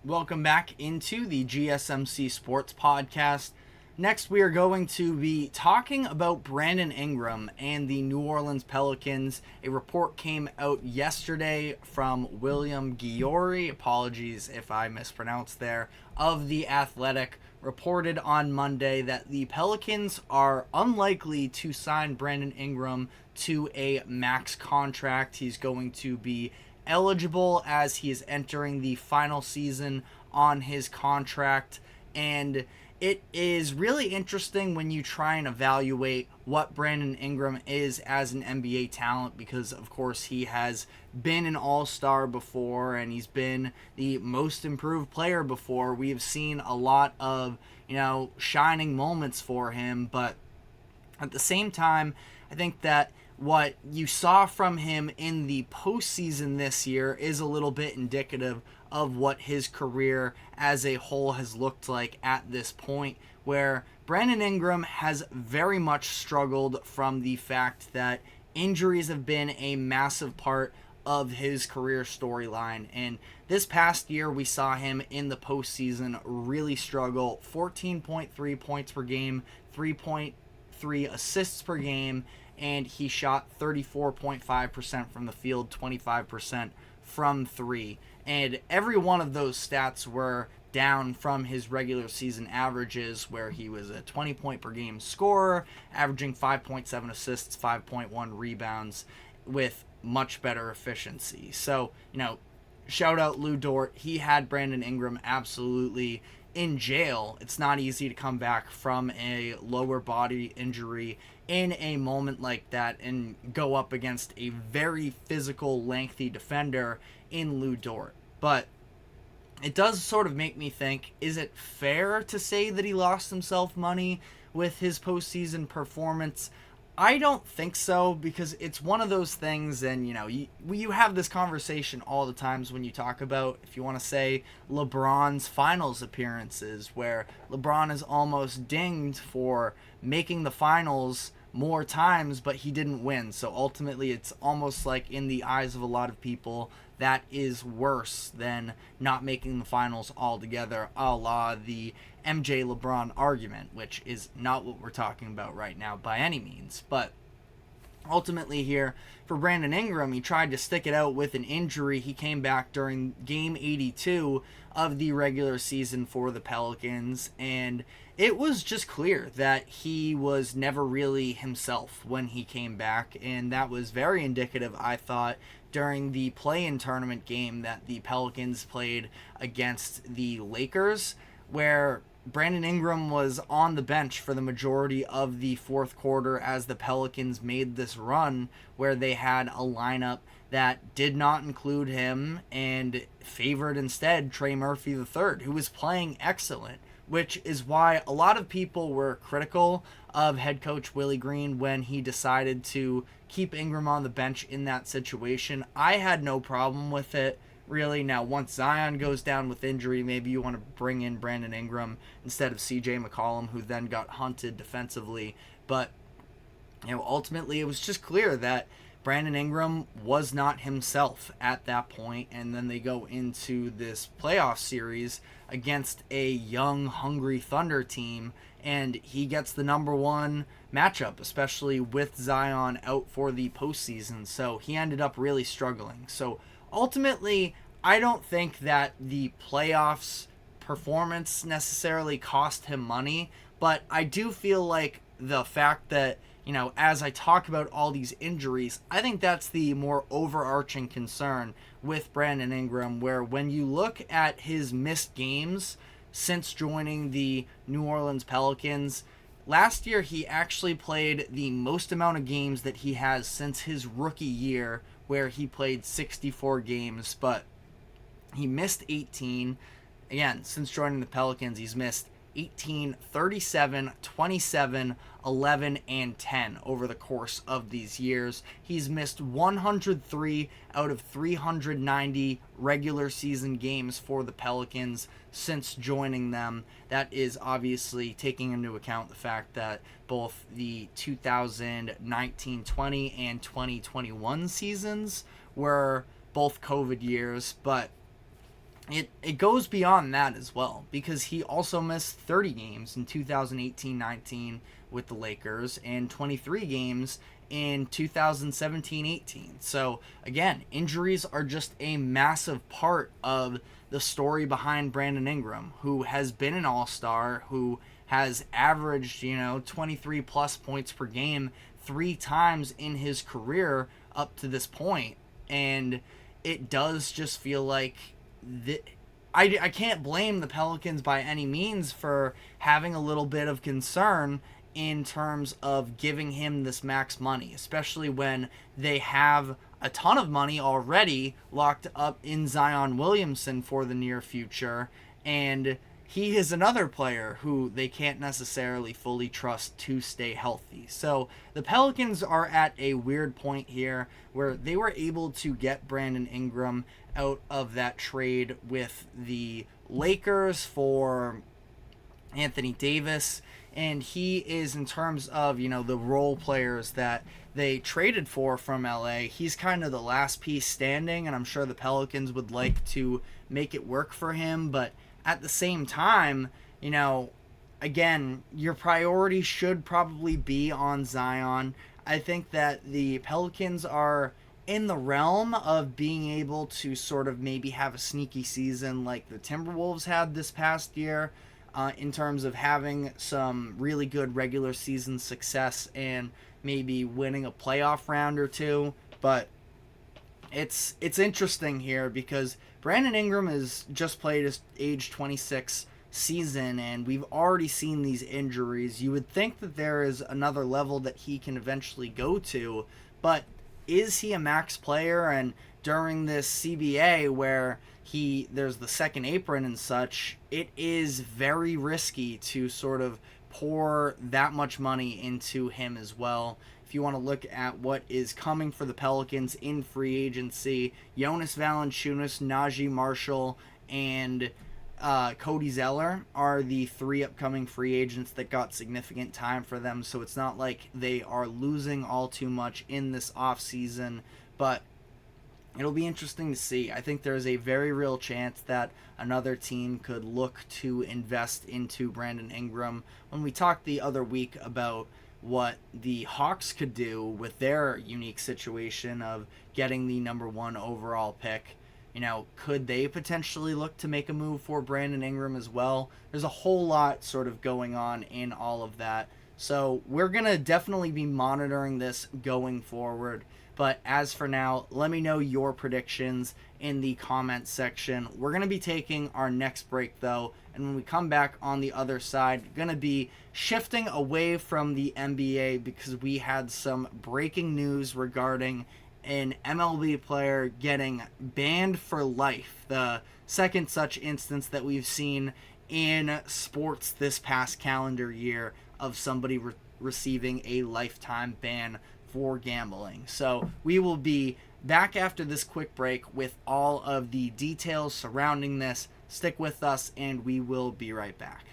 Welcome back into the GSMC Sports Podcast. Next, we are going to be talking about Brandon Ingram and the New Orleans Pelicans. A report came out yesterday from William Giori, apologies if I mispronounced there, of The Athletic, reported on Monday that the Pelicans are unlikely to sign Brandon Ingram to a max contract. He's going to be eligible as he is entering the final season on his contract, and it is really interesting when you try and evaluate what Brandon Ingram is as an NBA talent, because of course he has been an all-star before and he's been the most improved player before. We have seen a lot of shining moments for him, but at the same time, I think that what you saw from him in the postseason this year is a little bit indicative of what his career as a whole has looked like at this point, where Brandon Ingram has very much struggled from the fact that injuries have been a massive part of his career storyline. And this past year, we saw him in the postseason really struggle. 14.3 points per game, 3.3 assists per game, and he shot 34.5% from the field, 25% from three. And every one of those stats were down from his regular season averages, where he was a 20-point per game scorer, averaging 5.7 assists, 5.1 rebounds, with much better efficiency. So, shout out Lou Dort. He had Brandon Ingram absolutely in jail. It's not easy to come back from a lower body injury in a moment like that and go up against a very physical, lengthy defender in Lou Dort. But it does sort of make me think, is it fair to say that he lost himself money with his postseason performance? I don't think so, because it's one of those things, and you have this conversation all the times when you talk about, if you want to say, LeBron's finals appearances, where LeBron is almost dinged for making the finals more times, but he didn't win. So ultimately, it's almost like, in the eyes of a lot of people, that is worse than not making the finals altogether, a la the MJ LeBron argument, which is not what we're talking about right now by any means. But ultimately here, for Brandon Ingram, he tried to stick it out with an injury. He came back during game 82 of the regular season for the Pelicans, and it was just clear that he was never really himself when he came back, and that was very indicative, I thought, during the play-in tournament game that the Pelicans played against the Lakers, where Brandon Ingram was on the bench for the majority of the fourth quarter as the Pelicans made this run where they had a lineup that did not include him and favored instead Trey Murphy III, who was playing excellent, which is why a lot of people were critical of head coach Willie Green when he decided to keep Ingram on the bench in that situation. I had no problem with it, really. Now, once Zion goes down with injury, maybe you want to bring in Brandon Ingram instead of CJ McCollum, who then got hunted defensively. But, ultimately it was just clear that Brandon Ingram was not himself at that point, and then they go into this playoff series against a young, hungry Thunder team, and he gets the number one matchup, especially with Zion out for the postseason. So he ended up really struggling. So ultimately, I don't think that the playoffs performance necessarily cost him money, but I do feel like the fact that, as I talk about all these injuries, I think that's the more overarching concern with Brandon Ingram, where when you look at his missed games since joining the New Orleans Pelicans, last year he actually played the most amount of games that he has since his rookie year, where he played 64 games, but he missed 18. Again, since joining the Pelicans, he's missed 18, 37, 27, 11, and 10 over the course of these years. He's missed 103 out of 390 regular season games for the Pelicans since joining them. That is obviously taking into account the fact that both the 2019-20 and 2021 seasons were both COVID years, but it goes beyond that as well, because he also missed 30 games in 2018-19 with the Lakers and 23 games in 2017-18. So again, injuries are just a massive part of the story behind Brandon Ingram, who has been an all-star, who has averaged, 23 plus points per game 3 times in his career up to this point. And it does just feel like I can't blame the Pelicans by any means for having a little bit of concern in terms of giving him this max money, especially when they have a ton of money already locked up in Zion Williamson for the near future, and he is another player who they can't necessarily fully trust to stay healthy. So the Pelicans are at a weird point here where they were able to get Brandon Ingram out of that trade with the Lakers for Anthony Davis, and he is, in terms of, the role players that they traded for from LA, he's kind of the last piece standing, and I'm sure the Pelicans would like to make it work for him, but at the same time, again, your priority should probably be on Zion. I think that the Pelicans are in the realm of being able to sort of maybe have a sneaky season like the Timberwolves had this past year, in terms of having some really good regular season success and maybe winning a playoff round or two. But it's interesting here because Brandon Ingram has just played his age 26 season, and we've already seen these injuries. You would think that there is another level that he can eventually go to, but is he a max player? And during this CBA where there's the second apron and such, it is very risky to sort of pour that much money into him as well. If you want to look at what is coming for the Pelicans in free agency, Jonas Valanciunas, Najee Marshall, and Cody Zeller are the 3 upcoming free agents that got significant time for them, so it's not like they are losing all too much in this offseason, but it'll be interesting to see. I think there's a very real chance that another team could look to invest into Brandon Ingram. When we talked the other week about what the Hawks could do with their unique situation of getting the number 1 overall pick, could they potentially look to make a move for Brandon Ingram as well? There's a whole lot sort of going on in all of that. So we're going to definitely be monitoring this going forward. But as for now, let me know your predictions in the comments section. We're going to be taking our next break, though, and when we come back on the other side, going to be shifting away from the NBA because we had some breaking news regarding an MLB player getting banned for life, the second such instance that we've seen in sports this past calendar year of somebody receiving a lifetime ban for gambling. So we will be back after this quick break with all of the details surrounding this. Stick with us and we will be right back.